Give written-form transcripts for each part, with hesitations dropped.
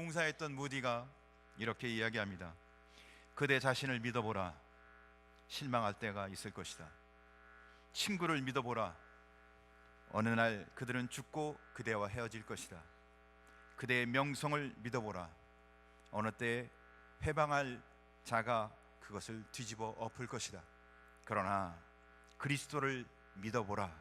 봉사했던 무디가 이렇게 이야기합니다. 그대 자신을 믿어보라. 실망할 때가 있을 것이다. 친구를 믿어보라. 어느 날 그들은 죽고 그대와 헤어질 것이다. 그대의 명성을 믿어보라. 어느 때 회방할 자가 그것을 뒤집어 엎을 것이다. 그러나 그리스도를 믿어보라.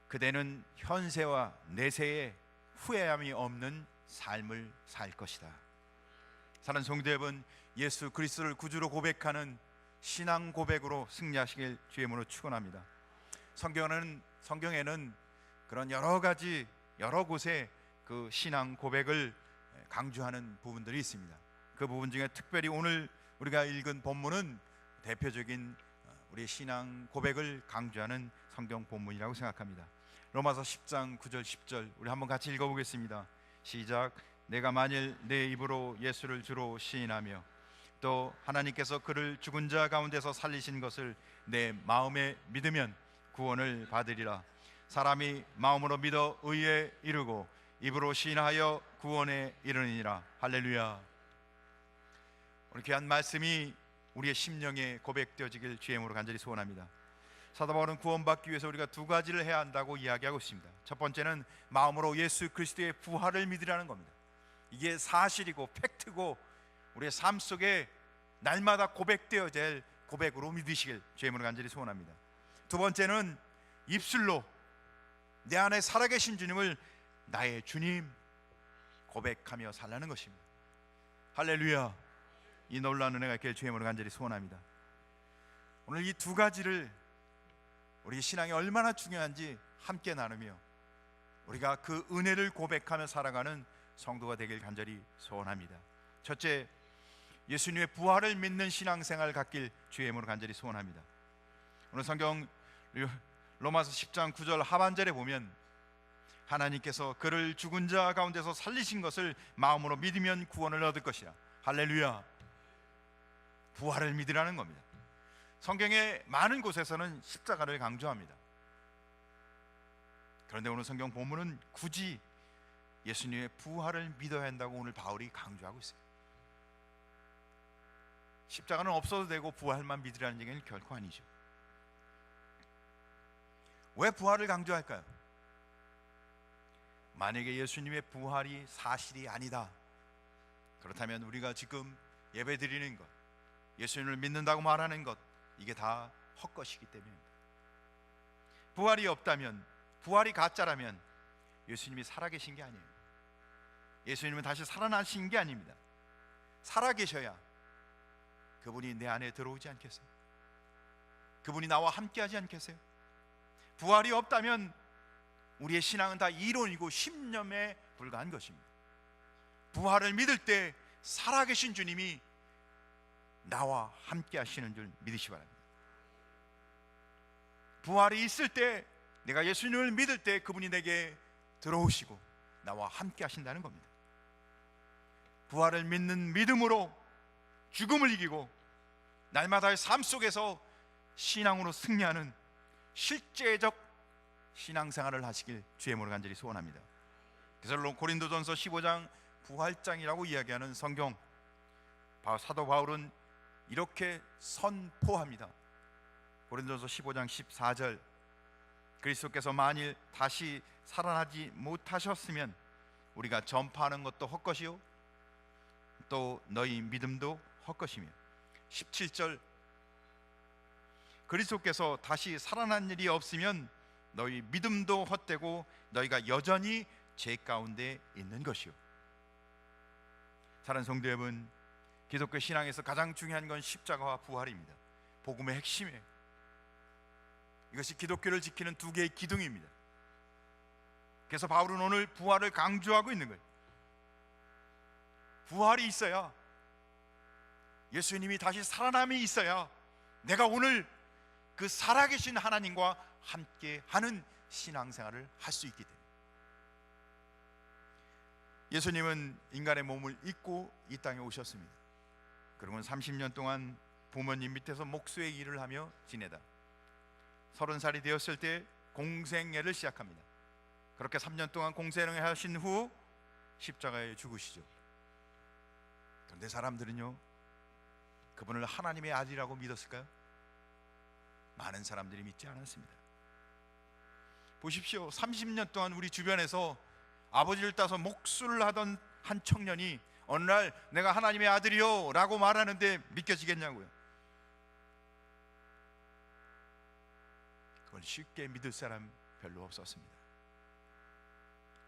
그대는 현세와 내세에 후회함이 없는 삶을 살 것이다. 사랑하는 성도 여러분, 예수 그리스도를 구주로 고백하는 신앙 고백으로 승리하시길 주의 이름으로 축원합니다. 성경에는 그런 여러 곳에 그 신앙 고백을 강조하는 부분들이 있습니다. 그 부분 중에 특별히 오늘 우리가 읽은 본문은 대표적인 우리의 신앙 고백을 강조하는 성경 본문이라고 생각합니다. 로마서 10장 9절 10절 우리 한번 같이 읽어보겠습니다. 시작. 내가 만일 내 입으로 예수를 주로 시인하며 또 하나님께서 그를 죽은 자 가운데서 살리신 것을 내 마음에 믿으면 구원을 받으리라. 사람이 마음으로 믿어 의에 이르고 입으로 시인하여 구원에 이르느니라. 할렐루야. 오늘 귀한 말씀이 우리의 심령에 고백되어지길 주의 이름으로 간절히 소원합니다. 사도 바울은 구원받기 위해서 우리가 두 가지를 해야 한다고 이야기하고 있습니다. 첫 번째는 마음으로 예수 그리스도의 부활을 믿으라는 겁니다. 이게 사실이고 팩트고 우리의 삶 속에 날마다 고백되어야 될 고백으로 믿으시길 주의 이름으로 간절히 소원합니다. 두 번째는 입술로 내 안에 살아계신 주님을 나의 주님 고백하며 살라는 것입니다. 할렐루야. 이 놀라운 은혜가 있길 주의 이름으로 간절히 소원합니다. 오늘 이 두 가지를 우리 신앙이 얼마나 중요한지 함께 나누며 우리가 그 은혜를 고백하며 살아가는 성도가 되길 간절히 소원합니다. 첫째, 예수님의 부활을 믿는 신앙생활을 갖길 주의 이름으로 간절히 소원합니다. 오늘 성경 로마서 10장 9절 하반절에 보면 하나님께서 그를 죽은 자 가운데서 살리신 것을 마음으로 믿으면 구원을 얻을 것이라. 할렐루야. 부활을 믿으라는 겁니다. 성경의 많은 곳에서는 십자가를 강조합니다. 그런데 오늘 성경 본문은 굳이 예수님의 부활을 믿어야 한다고 오늘 바울이 강조하고 있어요. 십자가는 없어도 되고 부활만 믿으라는 얘기는 결코 아니죠. 왜 부활을 강조할까요? 만약에 예수님의 부활이 사실이 아니다, 그렇다면 우리가 지금 예배 드리는 것, 예수님을 믿는다고 말하는 것, 이게 다 헛것이기 때문입니다. 부활이 없다면, 부활이 가짜라면 예수님이 살아계신 게 아니에요. 예수님은 다시 살아나신 게 아닙니다. 살아계셔야 그분이 내 안에 들어오지 않겠어요? 그분이 나와 함께하지 않겠어요? 부활이 없다면 우리의 신앙은 다 이론이고 신념에 불과한 것입니다. 부활을 믿을 때 살아계신 주님이 나와 함께 하시는 줄 믿으시 바랍니다. 부활이 있을 때, 내가 예수님을 믿을 때 그분이 내게 들어오시고 나와 함께 하신다는 겁니다. 부활을 믿는 믿음으로 죽음을 이기고 날마다의 삶 속에서 신앙으로 승리하는 실제적 신앙생활을 하시길 주의 이름으로 간절히 소원합니다. 그래서 고린도전서 15장 부활장이라고 이야기하는 성경, 사도 바울은 이렇게 선포합니다. 고린도전서 15장 14절, 그리스도께서 만일 다시 살아나지 못하셨으면 우리가 전파하는 것도 헛것이요 또 너희 믿음도 헛것이며, 17절, 그리스도께서 다시 살아난 일이 없으면 너희 믿음도 헛되고 너희가 여전히 죄 가운데 있는 것이요. 사랑하는 성도 여러분, 기독교 신앙에서 가장 중요한 건 십자가와 부활입니다. 복음의 핵심이에요. 이것이 기독교를 지키는 두 개의 기둥입니다. 그래서 바울은 오늘 부활을 강조하고 있는 거예요. 부활이 있어야, 예수님이 다시 살아남이 있어야 내가 오늘 그 살아계신 하나님과 함께하는 신앙생활을 할 수 있기 때문에. 예수님은 인간의 몸을 입고 이 땅에 오셨습니다. 그러면 30년 동안 부모님 밑에서 목수의 일을 하며 지내다 30살이 되었을 때 공생애를 시작합니다. 그렇게 3년 동안 공생애를 하신 후 십자가에 죽으시죠. 그런데 사람들은요, 그분을 하나님의 아들이라고 믿었을까요? 많은 사람들이 믿지 않았습니다. 보십시오. 30년 동안 우리 주변에서 아버지를 따서 목수를 하던 한 청년이 어느 날 내가 하나님의 아들이요 라고 말하는데 믿겨지겠냐고요. 그걸 쉽게 믿을 사람 별로 없었습니다.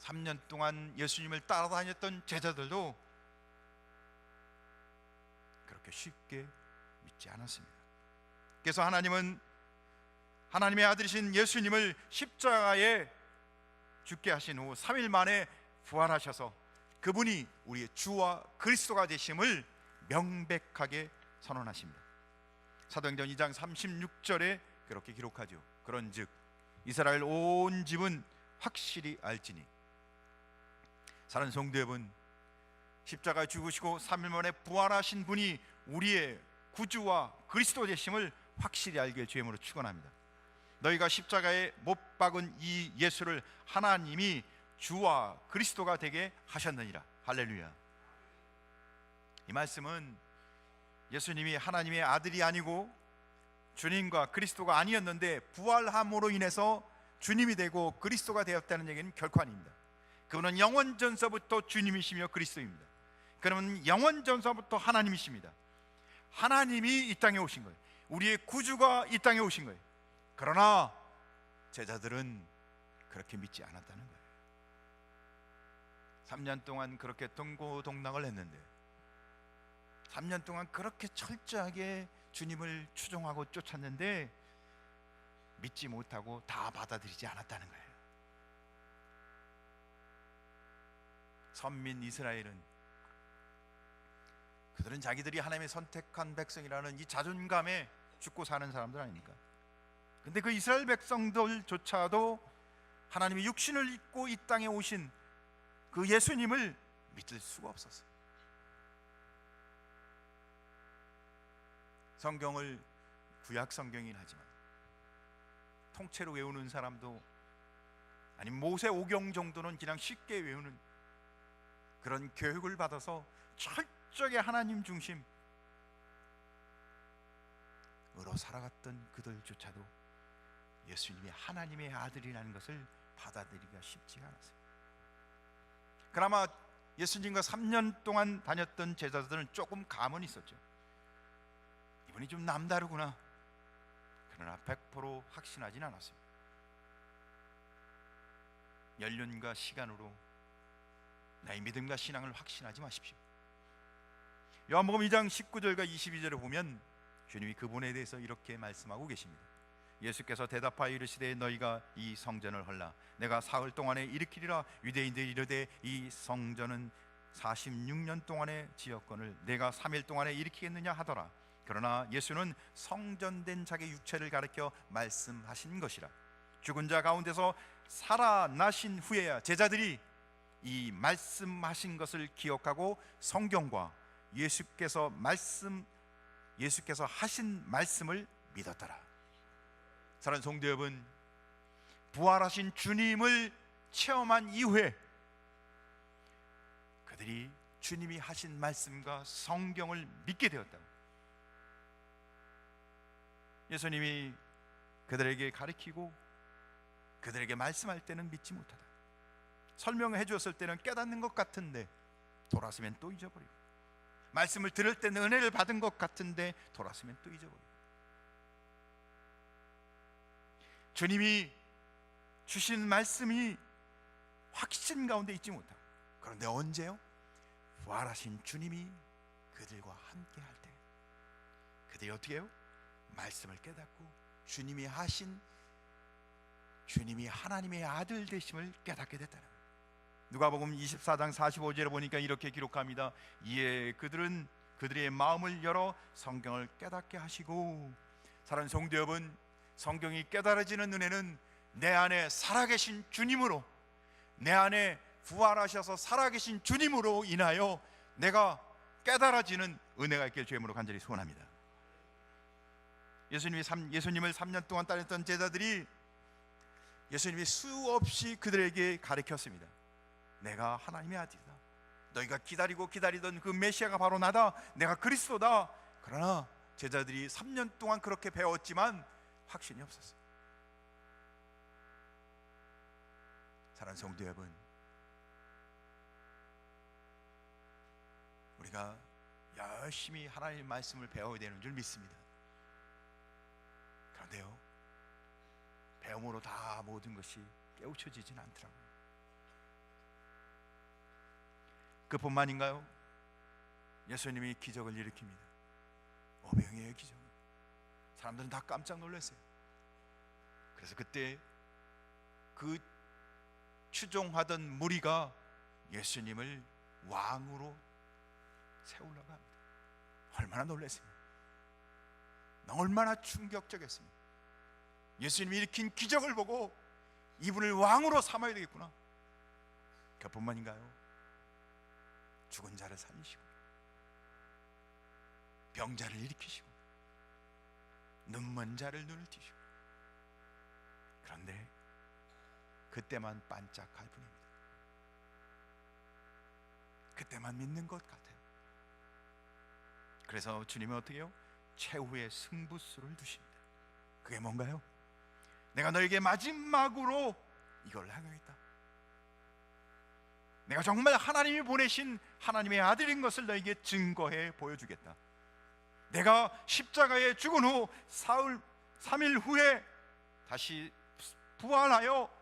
3년 동안 예수님을 따라다녔던 제자들도 그렇게 쉽게 믿지 않았습니다. 그래서 하나님은 하나님의 아들이신 예수님을 십자가에 죽게 하신 후 3일 만에 부활하셔서 그분이 우리의 주와 그리스도가 되심을 명백하게 선언하십니다. 사도행전 2장 36절에 그렇게 기록하죠. 그런즉 이스라엘 온 집은 확실히 알지니. 사랑하는 성도 여러분, 십자가에 죽으시고 3일 만에 부활하신 분이 우리의 구주와 그리스도 되심을 확실히 알게 주임으로 축원합니다. 너희가 십자가에 못 박은 이 예수를 하나님이 주와 그리스도가 되게 하셨느니라. 할렐루야. 이 말씀은 예수님이 하나님의 아들이 아니고 주님과 그리스도가 아니었는데 부활함으로 인해서 주님이 되고 그리스도가 되었다는 얘기는 결코 아닙니다. 그분은 영원 전서부터 주님이시며 그리스도입니다. 그러면 영원 전서부터 하나님이십니다. 하나님이 이 땅에 오신 거예요. 우리의 구주가 이 땅에 오신 거예요. 그러나 제자들은 그렇게 믿지 않았다는 거예요. 3년 동안 그렇게 동고동락을 했는데, 3년 동안 그렇게 철저하게 주님을 추종하고 쫓았는데 믿지 못하고 다 받아들이지 않았다는 거예요. 선민 이스라엘은, 그들은 자기들이 하나님의 선택한 백성이라는 이 자존감에 죽고 사는 사람들 아닙니까? 근데 그 이스라엘 백성들조차도 하나님이 육신을 입고 이 땅에 오신 그 예수님을 믿을 수가 없었어요. 성경을 구약 성경이긴 하지만 통째로 외우는 사람도, 아니 모세 오경 정도는 그냥 쉽게 외우는 그런 교육을 받아서 철저하게 하나님 중심으로 살아갔던 그들조차도 예수님이 하나님의 아들이라는 것을 받아들이기가 쉽지가 않았어요. 그나마 예수님과 3년 동안 다녔던 제자들은 조금 감은 있었죠. 이분이 좀 남다르구나. 그러나 100% 확신하지는 않았어요. 연륜과 시간으로 나의 믿음과 신앙을 확신하지 마십시오. 요한복음 2장 19절과 22절에 보면 주님이 그분에 대해서 이렇게 말씀하고 계십니다. 예수께서 대답하여 이르시되 너희가 이 성전을 헐라 내가 사흘 동안에 일으키리라. 유대인들이 이르되 이 성전은 46년 동안의 지었건을 내가 3일 동안에 일으키겠느냐 하더라. 그러나 예수는 성전된 자기 육체를 가리켜 말씀하신 것이라. 죽은 자 가운데서 살아나신 후에야 제자들이 이 말씀하신 것을 기억하고 성경과 예수께서 하신 말씀을 믿었더라. 사랑하는 성도 여러분, 부활하신 주님을 체험한 이후에 그들이 주님이 하신 말씀과 성경을 믿게 되었다. 예수님이 그들에게 가르치고 그들에게 말씀할 때는 믿지 못하다. 설명해 주었을 때는 깨닫는 것 같은데 돌아서면 또 잊어버리고, 말씀을 들을 때는 은혜를 받은 것 같은데 돌아서면 또 잊어버리고, 주님이 주신 말씀이 확신 가운데 있지 못하고, 그런데 언제요? 부활하신 주님이 그들과 함께 할 때 그들이 어떻게 해요? 말씀을 깨닫고 주님이 하나님의 아들 되심을 깨닫게 됐다는 거예요. 누가복음 24장 45절에 보니까 이렇게 기록합니다. 이에 그들은 그들의 마음을 열어 성경을 깨닫게 하시고. 사랑하는 성도 여러분, 성경이 깨달아지는 은혜는 내 안에 살아계신 주님으로, 내 안에 부활하셔서 살아계신 주님으로 인하여 내가 깨달아지는 은혜가 있길 주님으로 간절히 소원합니다. 예수님을 3년 동안 따랐던 제자들이 예수님이 수없이 그들에게 가르쳤습니다. 내가 하나님의 아들이다. 너희가 기다리던 그 메시아가 바로 나다, 내가 그리스도다. 그러나 제자들이 3년 동안 그렇게 배웠지만 확신이 없었어요. 사랑하는 성도 여러분, 우리가 열심히 하나님의 말씀을 배워야 되는 줄 믿습니다. 그런데요, 배움으로 다 모든 것이 깨우쳐지진 않더라고요. 그뿐만인가요? 예수님이 기적을 일으킵니다. 오병이어의 기적. 사람들은 다 깜짝 놀랐어요. 그래서 그때 그 추종하던 무리가 예수님을 왕으로 세우려고 합니다. 얼마나 놀랐습니까? 얼마나 충격적이었습니까? 예수님이 일으킨 기적을 보고 이분을 왕으로 삼아야 되겠구나. 그뿐만인가요? 죽은 자를 살리시고, 병자를 일으키시고, 눈먼 자를 눈을 띄시고. 그런데 그때만 반짝할 뿐입니다. 그때만 믿는 것 같아요. 그래서 주님은 어떻게 해요? 최후의 승부수를 두십니다. 그게 뭔가요? 내가 너에게 마지막으로 이걸 행하겠다. 내가 정말 하나님이 보내신 하나님의 아들인 것을 너에게 증거해 보여주겠다. 내가 십자가에 죽은 후 3일 후에 다시 부활하여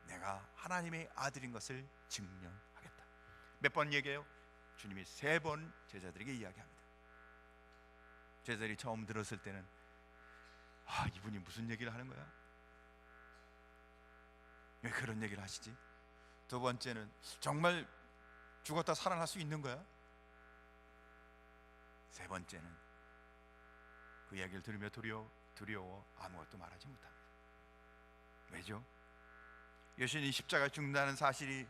내가 하나님의 아들인 것을 증명하겠다. 몇 번 얘기해요? 주님이 3번 제자들에게 이야기합니다. 제자들이 처음 들었을 때는 이분이 무슨 얘기를 하는 거야? 왜 그런 얘기를 하시지? 두 번째는 정말 죽었다 살아날 수 있는 거야? 세 번째는 그 이야기를 들으며 두려워 아무것도 말하지 못합니다. 왜죠? 예수님이 십자가에 죽는다는 사실이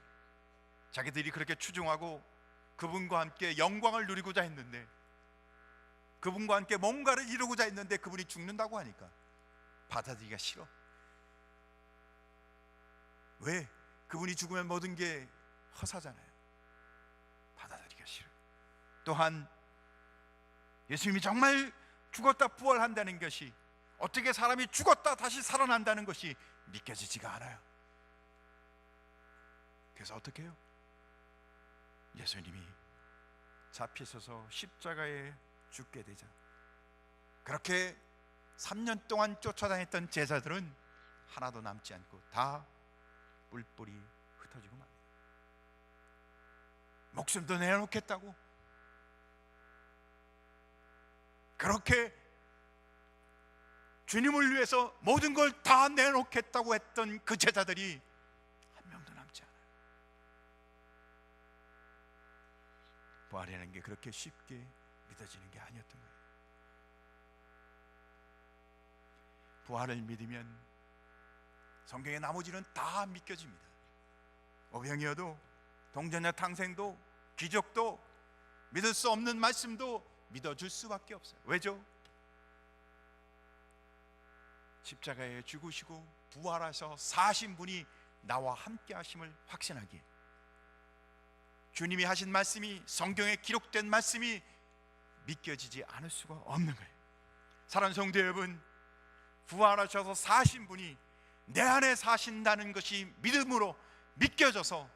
자기들이 그렇게 추종하고 그분과 함께 영광을 누리고자 했는데, 그분과 함께 뭔가를 이루고자 했는데 그분이 죽는다고 하니까 받아들이기가 싫어. 왜? 그분이 죽으면 모든 게 허사잖아요. 받아들이기가 싫어요. 또한 예수님이 정말 죽었다 부활한다는 것이, 어떻게 사람이 죽었다 다시 살아난다는 것이 믿겨지지가 않아요. 그래서 어떻게 해요? 예수님이 잡히셔서 십자가에 죽게 되자, 그렇게 3년 동안 쫓아다녔던 제자들은 하나도 남지 않고 다 뿔뿔이 흩어지고 맙니다. 목숨도 내놓겠다고, 그렇게 주님을 위해서 모든 걸 다 내놓겠다고 했던 그 제자들이 한 명도 남지 않아요. 부활이라는 게 그렇게 쉽게 믿어지는 게 아니었던 거예요. 부활을 믿으면 성경의 나머지는 다 믿겨집니다. 오병이어도, 동전녀 탕생도, 기적도, 믿을 수 없는 말씀도 믿어줄 수밖에 없어요. 왜죠? 십자가에 죽으시고 부활하셔 사신 분이 나와 함께 하심을 확신하기에, 주님이 하신 말씀이, 성경에 기록된 말씀이 믿겨지지 않을 수가 없는 거예요. 사랑하는 성도 여러분, 부활하셔서 사신 분이 내 안에 사신다는 것이 믿음으로 믿겨져서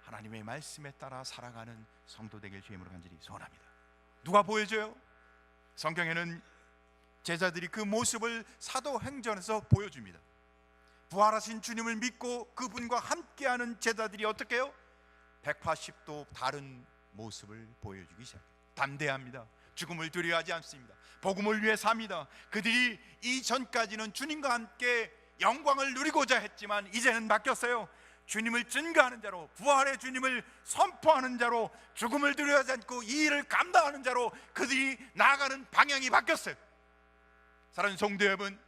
하나님의 말씀에 따라 살아가는 성도 되길 주님으로 간절히 소원합니다. 누가 보여줘요? 성경에는 제자들이 그 모습을 사도행전에서 보여줍니다. 부활하신 주님을 믿고 그분과 함께하는 제자들이 어떻게 해요? 180도 다른 모습을 보여주기 시작해요. 담대합니다. 죽음을 두려워하지 않습니다. 복음을 위해 삽니다. 그들이 이전까지는 주님과 함께 영광을 누리고자 했지만 이제는 바뀌었어요. 주님을 증거하는 자로, 부활의 주님을 선포하는 자로, 죽음을 두려워하지 않고 이 일을 감당하는 자로 그들이 나아가는 방향이 바뀌었어요. 사랑하는 성도 여러분,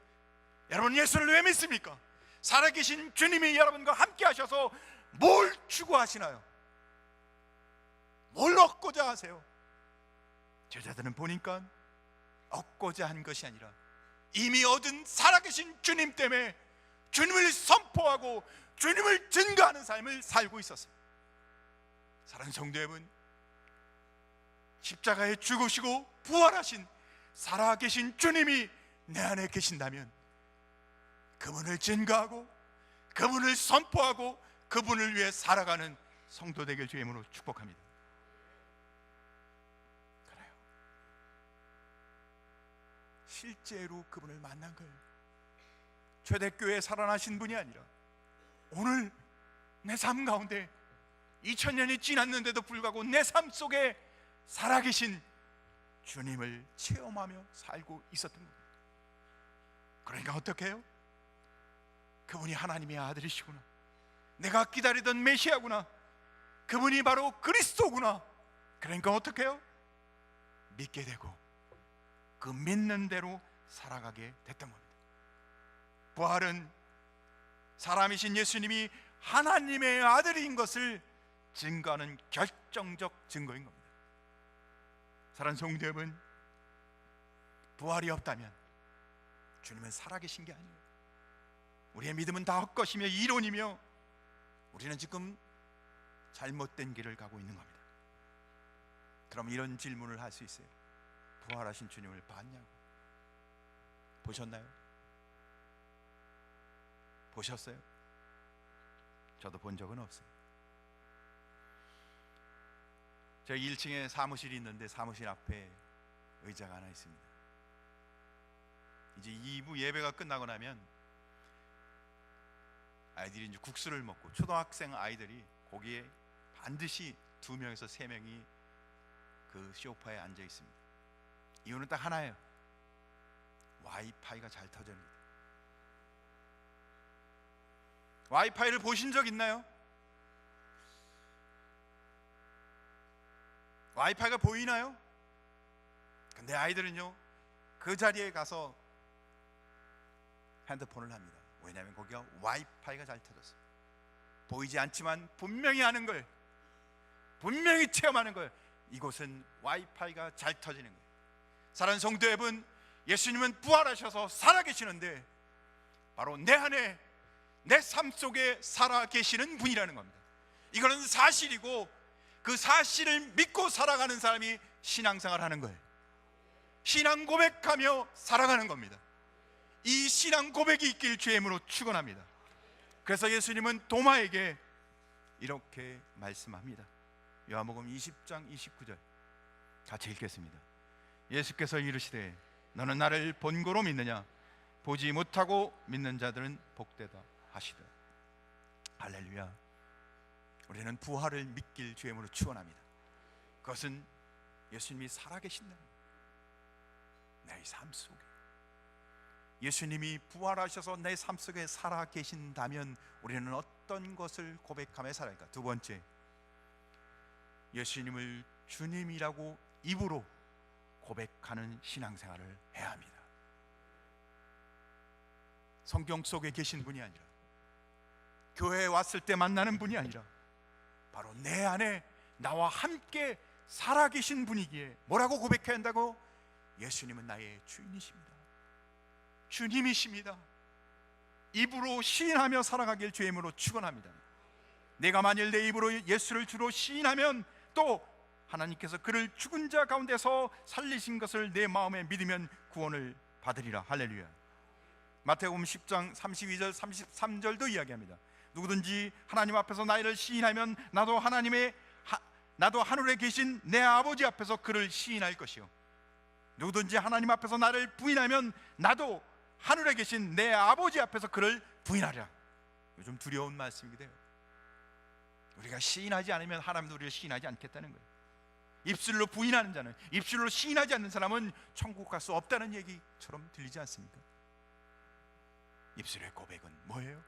여러분 예수를 왜 믿습니까? 살아계신 주님이 여러분과 함께 하셔서 뭘 추구하시나요? 뭘 얻고자 하세요? 제자들은 보니까 얻고자 한 것이 아니라 이미 얻은 살아계신 주님 때문에 주님을 선포하고 주님을 증거하는 삶을 살고 있었어요. 사랑하는 성도 여러분, 십자가에 죽으시고 부활하신 살아계신 주님이 내 안에 계신다면 그분을 증거하고 그분을 선포하고 그분을 위해 살아가는 성도 되길 주의 이름으로 축복합니다. 그래요. 실제로 그분을 만난 거예요. 초대교회에 살아나신 분이 아니라 오늘 내 삶 가운데 2000년이 지났는데도 불구하고 내 삶 속에 살아계신 주님을 체험하며 살고 있었던 겁니다. 그러니까 어떻게 해요? 그분이 하나님의 아들이시구나, 내가 기다리던 메시아구나, 그분이 바로 그리스도구나. 그러니까 어떻게 해요? 믿게 되고 그 믿는 대로 살아가게 됐던 겁니다. 부활은 사람이신 예수님이 하나님의 아들인 것을 증거하는 결정적 증거인 겁니다. 사랑하는 성도 여러분, 부활이 없다면 주님은 살아계신 게 아니에요. 우리의 믿음은 다 헛것이며 이론이며 우리는 지금 잘못된 길을 가고 있는 겁니다. 그럼 이런 질문을 할 수 있어요. 부활하신 주님을 봤냐고? 보셨나요? 보셨어요? 저도 본 적은 없어요. 저희 1층에 사무실이 있는데 사무실 앞에 의자가 하나 있습니다. 이제 2부 예배가 끝나고 나면 아이들이 이제 국수를 먹고, 초등학생 아이들이 거기에 반드시 2명에서 3명이 그 소파에 앉아 있습니다. 이유는 딱 하나예요. 와이파이가 잘 터집니다. 와이파이를 보신 적 있나요? 와이파이가 보이나요? 근데 아이들은요, 그 자리에 가서 핸드폰을 합니다. 왜냐하면 거기가 와이파이가 잘 터졌어요. 보이지 않지만 분명히 아는 거예요. 분명히 체험하는 거예요. 이곳은 와이파이가 잘 터지는 거예요. 사랑하는 성도 여러분, 예수님은 부활하셔서 살아계시는데 바로 내 안에, 내 삶 속에 살아계시는 분이라는 겁니다. 이거는 사실이고 그 사실을 믿고 살아가는 사람이 신앙생활을 하는 거예요. 신앙 고백하며 살아가는 겁니다. 이 신앙 고백이 있길 주의 이름으로 축원합니다. 그래서 예수님은 도마에게 이렇게 말씀합니다. 요한복음 20장 29절 같이 읽겠습니다. 예수께서 이르시되 너는 나를 본고로 믿느냐? 보지 못하고 믿는 자들은 복되다 하시더. 할렐루야. 우리는 부활을 믿길 주의 이름으로 축원합니다. 그것은 예수님이 살아계신다는 내 삶 속에, 예수님이 부활하셔서 내 삶 속에 살아계신다면 우리는 어떤 것을 고백하며 살아갈까? 두 번째, 예수님을 주님이라고 입으로 고백하는 신앙생활을 해야 합니다. 성경 속에 계신 분이 아니라, 교회에 왔을 때 만나는 분이 아니라 바로 내 안에 나와 함께 살아계신 분이기에 뭐라고 고백해야 한다고? 예수님은 나의 주인이십니다. 주님이십니다. 입으로 시인하며 살아가길 주의 이름으로 축원합니다. 내가 만일 내 입으로 예수를 주로 시인하면 또 하나님께서 그를 죽은 자 가운데서 살리신 것을 내 마음에 믿으면 구원을 받으리라. 할렐루야. 마태복음 10장 32절 33절도 이야기합니다. 누구든지 하나님 앞에서 나를 시인하면 나도 하늘에 계신 내 아버지 앞에서 그를 시인할 것이요, 누구든지 하나님 앞에서 나를 부인하면 나도 하늘에 계신 내 아버지 앞에서 그를 부인하리라. 요즘 두려운 말씀이기도 해요. 우리가 시인하지 않으면 하나님도 우리를 시인하지 않겠다는 거예요. 입술로 부인하는 자는, 입술로 시인하지 않는 사람은 천국 갈 수 없다는 얘기처럼 들리지 않습니까? 입술의 고백은 뭐예요?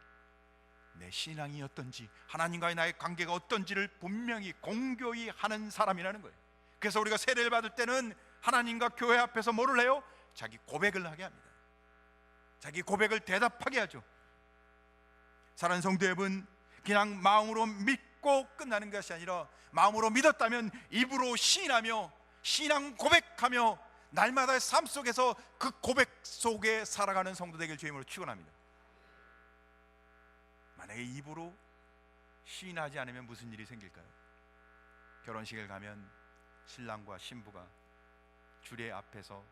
내 신앙이 어떤지, 하나님과의 나의 관계가 어떤지를 분명히 공교히 하는 사람이라는 거예요. 그래서 우리가 세례를 받을 때는 하나님과 교회 앞에서 뭐를 해요? 자기 고백을 하게 합니다. 자기 고백을 대답하게 하죠. 사랑하는 성도 여러분, 그냥 마음으로 믿고 끝나는 것이 아니라 마음으로 믿었다면 입으로 시인하며 신앙 고백하며 날마다의 삶 속에서 그 고백 속에 살아가는 성도 되길 주의 이름으로 축원합니다. 만약에 입으로 시인하지 않으면 무슨 일이 생길까요? 결혼식을 가면 신랑과 신부가 주례 앞에서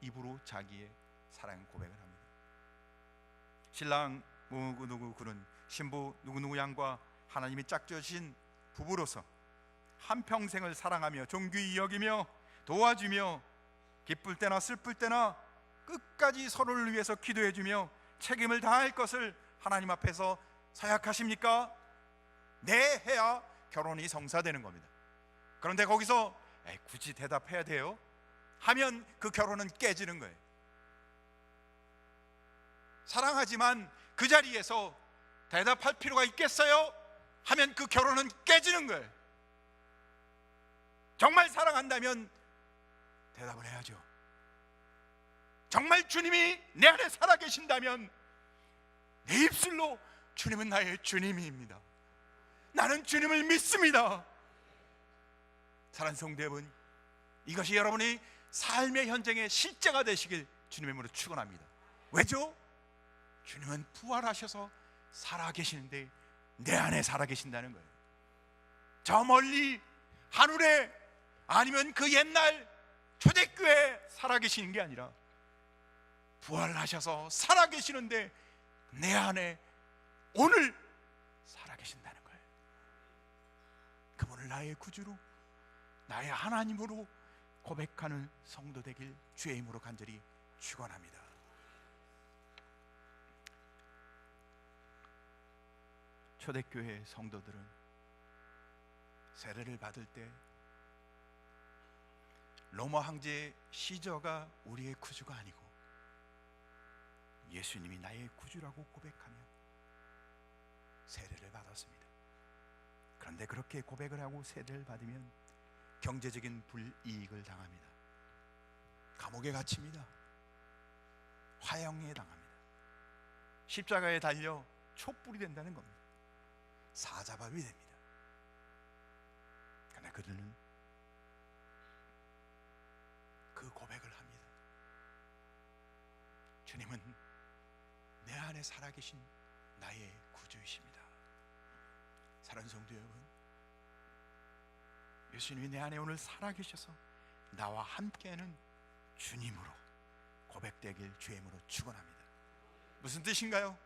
입으로 자기의 사랑 고백을 합니다. 신랑 누구누구 그는 신부 누구누구 양과 하나님이 짝지으신 부부로서 한평생을 사랑하며 존귀히 여기며 도와주며 기쁠 때나 슬플 때나 끝까지 서로를 위해서 기도해주며 책임을 다할 것을 하나님 앞에서 사약하십니까? 네, 해야 결혼이 성사되는 겁니다. 그런데 거기서 굳이 대답해야 돼요? 하면 그 결혼은 깨지는 거예요. 사랑하지만 그 자리에서 대답할 필요가 있겠어요? 하면 그 결혼은 깨지는 거예요. 정말 사랑한다면 대답을 해야죠. 정말 주님이 내 안에 살아계신다면 내 입술로 주님은 나의 주님입니다, 나는 주님을 믿습니다. 사랑하는 성도 여러분, 이것이 여러분의 삶의 현장의 실제가 되시길 주님의 이름으로 축원합니다. 왜죠? 주님은 부활하셔서 살아계시는데 내 안에 살아계신다는 거예요. 저 멀리 하늘에 아니면 그 옛날 초대교회에 살아계시는 게 아니라 부활하셔서 살아계시는데 내 안에 오늘 살아계신다는 거예요. 그분을 나의 구주로, 나의 하나님으로 고백하는 성도 되길 주의 이름으로 간절히 축원합니다. 초대교회 성도들은 세례를 받을 때 로마 황제 시저가 우리의 구주가 아니고 예수님이 나의 구주라고 고백하며 세례를 받았습니다. 그런데 그렇게 고백을 하고 세례를 받으면 경제적인 불이익을 당합니다. 감옥에 갇힙니다. 화형에 당합니다. 십자가에 달려 촛불이 된다는 겁니다. 사자밥이 됩니다. 그러나 그들은 그 고백을 합니다. 주님은 내 안에 살아계신 나의 구주이십니다. 사랑하는 성도 여러분, 예수님이 내 안에 오늘 살아계셔서 나와 함께하는 주님으로 고백되길 주의 이름으로 축원합니다. 무슨 뜻인가요?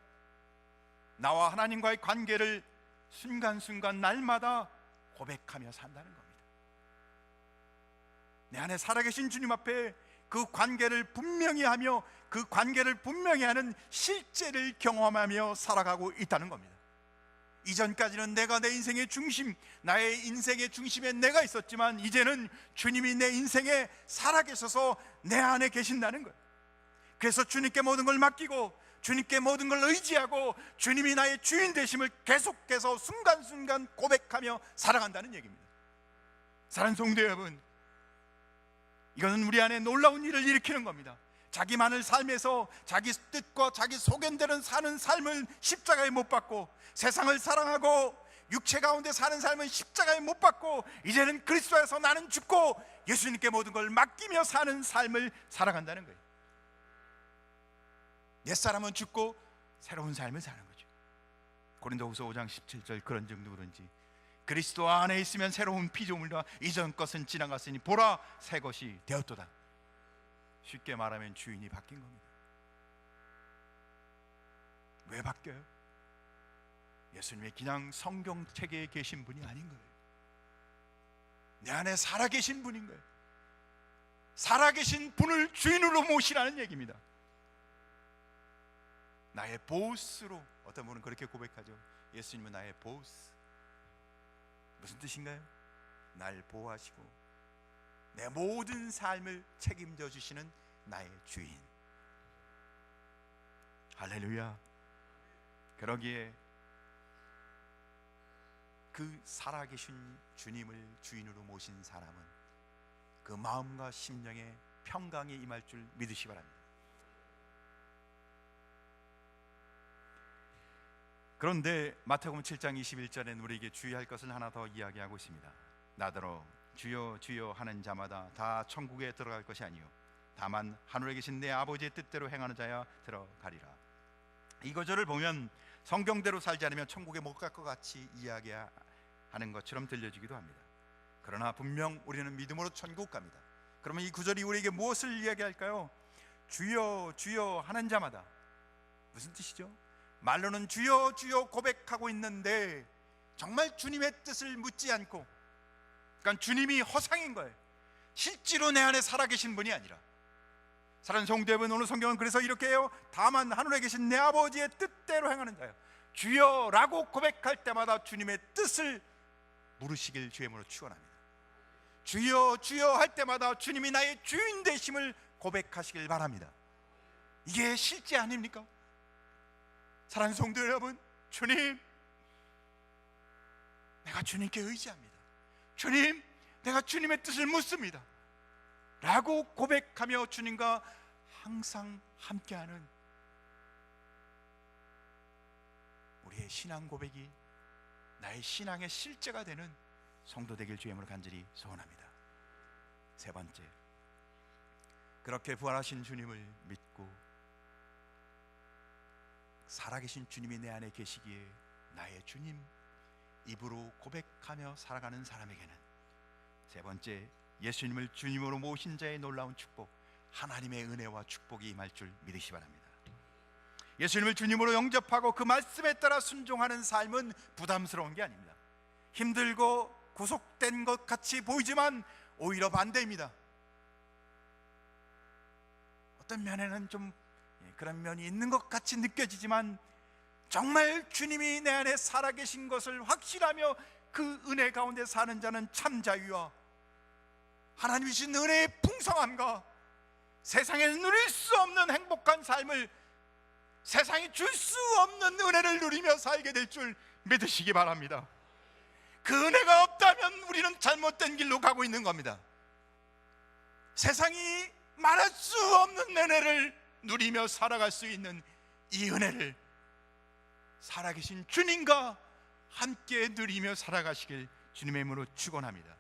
나와 하나님과의 관계를 순간순간 날마다 고백하며 산다는 겁니다. 내 안에 살아계신 주님 앞에 그 관계를 분명히 하며 그 관계를 분명히 하는 실제를 경험하며 살아가고 있다는 겁니다. 이전까지는 내가 내 인생의 중심, 나의 인생의 중심에 내가 있었지만 이제는 주님이 내 인생에 살아계셔서 내 안에 계신다는 거예요. 그래서 주님께 모든 걸 맡기고 주님께 모든 걸 의지하고 주님이 나의 주인 되심을 계속해서 순간순간 고백하며 살아간다는 얘기입니다. 사랑하는 성도 여러분, 이것은 우리 안에 놀라운 일을 일으키는 겁니다. 자기만을 삶에서 자기 뜻과 자기 소견대로 사는 삶을 십자가에 못 박고 세상을 사랑하고 육체 가운데 사는 삶은 십자가에 못 박고 이제는 그리스도에서 나는 죽고 예수님께 모든 걸 맡기며 사는 삶을 살아간다는 거예요. 옛사람은 죽고 새로운 삶을 사는 거죠. 고린도후서 5장 17절 그런 정도로든지 그리스도 안에 있으면 새로운 피조물이라 이전 것은 지나갔으니 보라 새 것이 되었도다. 쉽게 말하면 주인이 바뀐 겁니다. 왜 바뀌어요? 예수님의 그냥 성경책에 계신 분이 아닌 거예요. 내 안에 살아계신 분인 거예요. 살아계신 분을 주인으로 모시라는 얘기입니다. 나의 보스로, 어떤 분은 그렇게 고백하죠. 예수님은 나의 보스. 무슨 뜻인가요? 날 보호하시고 내 모든 삶을 책임져 주시는 나의 주인. 할렐루야. 그러기에 그 살아계신 주님을 주인으로 모신 사람은 그 마음과 심령에 평강이 임할 줄 믿으시기 바랍니다. 그런데 마태복음 7장 21절엔 우리에게 주의할 것을 하나 더 이야기하고 있습니다. 나더러 주여 주여 하는 자마다 다 천국에 들어갈 것이 아니요 다만 하늘에 계신 내 아버지의 뜻대로 행하는 자야 들어가리라. 이 구절을 보면 성경대로 살지 않으면 천국에 못 갈 것 같이 이야기하는 하는 것처럼 들려지기도 합니다. 그러나 분명 우리는 믿음으로 천국 갑니다. 그러면 이 구절이 우리에게 무엇을 이야기할까요? 주여 주여 하는 자마다, 무슨 뜻이죠? 말로는 주여 주여 고백하고 있는데 정말 주님의 뜻을 묻지 않고, 그러니까 주님이 허상인 거예요. 실제로 내 안에 살아계신 분이 아니라. 사랑하는 성도 여러분, 오늘 성경은 그래서 이렇게 해요. 다만 하늘에 계신 내 아버지의 뜻대로 행하는 자요, 주여라고 고백할 때마다 주님의 뜻을 물으시길 주의 이름으로 축원합니다. 주여 주여 할 때마다 주님이 나의 주인 되심을 고백하시길 바랍니다. 이게 실제 아닙니까? 사랑하는 성도 여러분, 주님, 내가 주님께 의지합니다. 주님, 내가 주님의 뜻을 묻습니다 라고 고백하며 주님과 항상 함께하는 우리의 신앙 고백이 나의 신앙의 실제가 되는 성도 되길 주의 이름으로 간절히 소원합니다. 세 번째, 그렇게 부활하신 주님을 믿고 살아계신 주님이 내 안에 계시기에 나의 주님 입으로 고백하며 살아가는 사람에게는, 세 번째, 예수님을 주님으로 모신 자의 놀라운 축복, 하나님의 은혜와 축복이 임할 줄 믿으시 바랍니다. 예수님을 주님으로 영접하고 그 말씀에 따라 순종하는 삶은 부담스러운 게 아닙니다. 힘들고 구속된 것 같이 보이지만 오히려 반대입니다. 어떤 면에는 좀 그런 면이 있는 것 같이 느껴지지만, 정말 주님이 내 안에 살아계신 것을 확신하며 그 은혜 가운데 사는 자는 참 자유와 하나님이 주신 은혜의 풍성함과 세상에 누릴 수 없는 행복한 삶을, 세상이 줄 수 없는 은혜를 누리며 살게 될 줄 믿으시기 바랍니다. 그 은혜가 없다면 우리는 잘못된 길로 가고 있는 겁니다. 세상이 말할 수 없는 은혜를 누리며 살아갈 수 있는 이 은혜를 살아계신 주님과 함께 누리며 살아가시길 주님의 이름으로 축원합니다.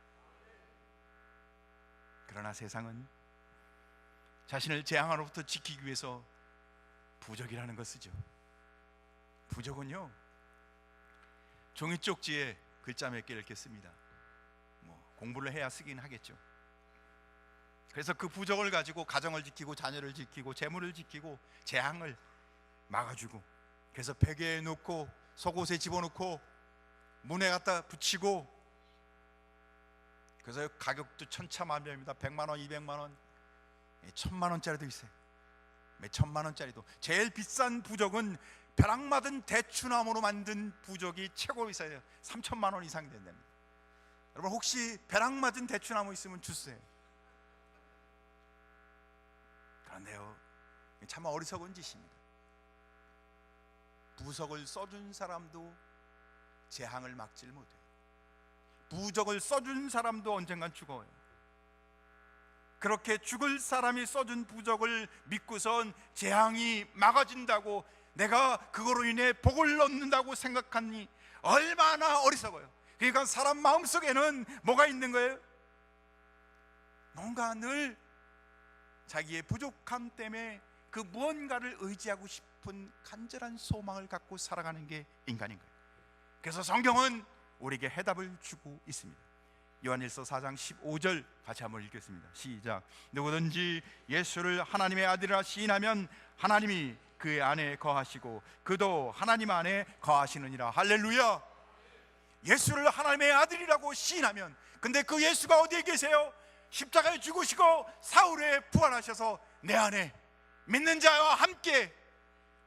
그러나 세상은 자신을 재앙으로부터 지키기 위해서 부적이라는 걸 쓰죠. 부적은요, 종이 쪽지에 글자 몇 개를 이렇게 씁니다. 공부를 해야 쓰긴 하겠죠. 그래서 그 부적을 가지고 가정을 지키고 자녀를 지키고 재물을 지키고 재앙을 막아주고, 그래서 베개에 놓고 속옷에 집어넣고 문에 갖다 붙이고, 그래서 가격도 천차만별입니다. 100만 원, 200만 원, 1000만 원짜리도 있어요. 1000만 원짜리도. 제일 비싼 부적은 벼락 맞은 대추나무로 만든 부적이 최고 비싸요. 3000만 원 이상 된답니다. 여러분, 혹시 벼락 맞은 대추나무 있으면 주세요. 그런데요, 참 어리석은 짓입니다. 부적을 써준 사람도 재앙을 막질 못해요. 부적을 써준 사람도 언젠간 죽어요. 그렇게 죽을 사람이 써준 부적을 믿고선 재앙이 막아진다고, 내가 그거로 인해 복을 얻는다고 생각하니 얼마나 어리석어요. 그러니까 사람 마음속에는 뭐가 있는 거예요? 뭔가 늘 자기의 부족함 때문에 그 무언가를 의지하고 싶은 간절한 소망을 갖고 살아가는 게 인간인 거예요. 그래서 성경은 우리에게 해답을 주고 있습니다. 요한일서 4장 15절 같이 한번 읽겠습니다. 시작. 누구든지 예수를 하나님의 아들이라 시인하면 하나님이 그의 안에 거하시고 그도 하나님 안에 거하시느니라. 할렐루야. 예수를 하나님의 아들이라고 시인하면, 근데 그 예수가 어디에 계세요? 십자가에 죽으시고 사흘에 부활하셔서 내 안에 믿는 자와 함께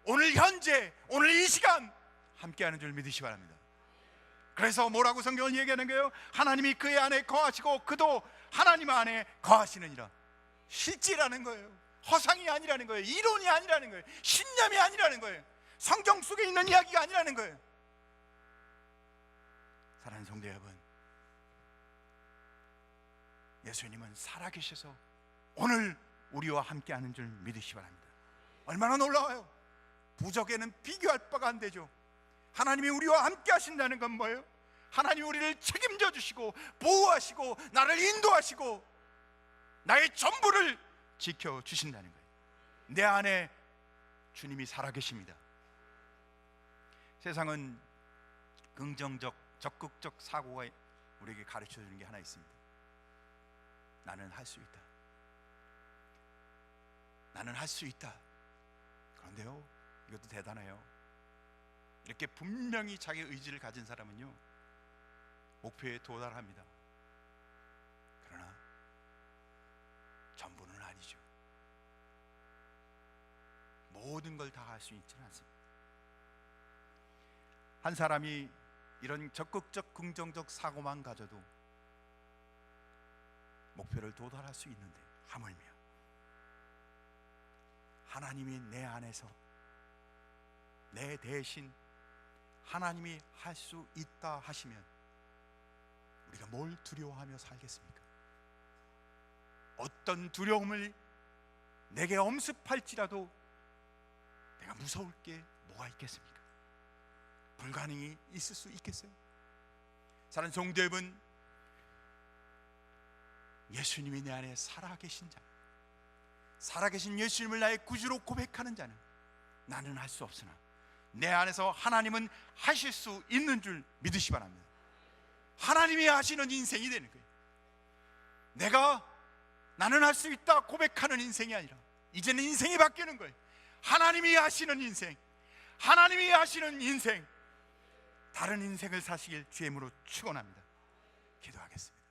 오늘 현재, 오늘 이 시간 함께하는 줄 믿으시기 바랍니다. 그래서 뭐라고 성경은 얘기하는 거예요? 하나님이 그의 안에 거하시고 그도 하나님 안에 거하시느니라. 실제라는 거예요. 허상이 아니라는 거예요. 이론이 아니라는 거예요. 신념이 아니라는 거예요. 성경 속에 있는 이야기가 아니라는 거예요. 사랑하는 성도 여러분, 예수님은 살아계셔서 오늘 우리와 함께하는 줄 믿으시기 바랍니다. 얼마나 놀라워요. 부적에는 비교할 바가 안 되죠. 하나님이 우리와 함께 하신다는 건 뭐예요? 하나님이 우리를 책임져 주시고 보호하시고 나를 인도하시고 나의 전부를 지켜주신다는 거예요. 내 안에 주님이 살아계십니다. 세상은 긍정적 적극적 사고가 우리에게 가르쳐 주는 게 하나 있습니다. 나는 할 수 있다. 나는 할 수 있다. 그런데요, 이것도 대단해요. 이렇게 분명히 자기 의지를 가진 사람은요, 목표에 도달합니다. 그러나 전부는 아니죠. 모든 걸 다 할 수 있지는 않습니다. 한 사람이 이런 적극적 긍정적 사고만 가져도 목표를 도달할 수 있는데, 하물며 하나님이 내 안에서 내 대신 하나님이 할 수 있다 하시면 우리가 뭘 두려워하며 살겠습니까? 어떤 두려움을 내게 엄습할지라도 내가 무서울 게 뭐가 있겠습니까? 불가능이 있을 수 있겠어요? 사랑하는 성도 여러분, 예수님이 내 안에 살아계신 자, 살아계신 예수님을 나의 구주로 고백하는 자는 나는 할 수 없으나 내 안에서 하나님은 하실 수 있는 줄 믿으시 바랍니다. 하나님이 하시는 인생이 되는 거예요. 나는 할 수 있다 고백하는 인생이 아니라 이제는 인생이 바뀌는 거예요. 하나님이 하시는 인생, 하나님이 하시는 인생, 다른 인생을 사시길 주의 이름으로 축원합니다. 기도하겠습니다.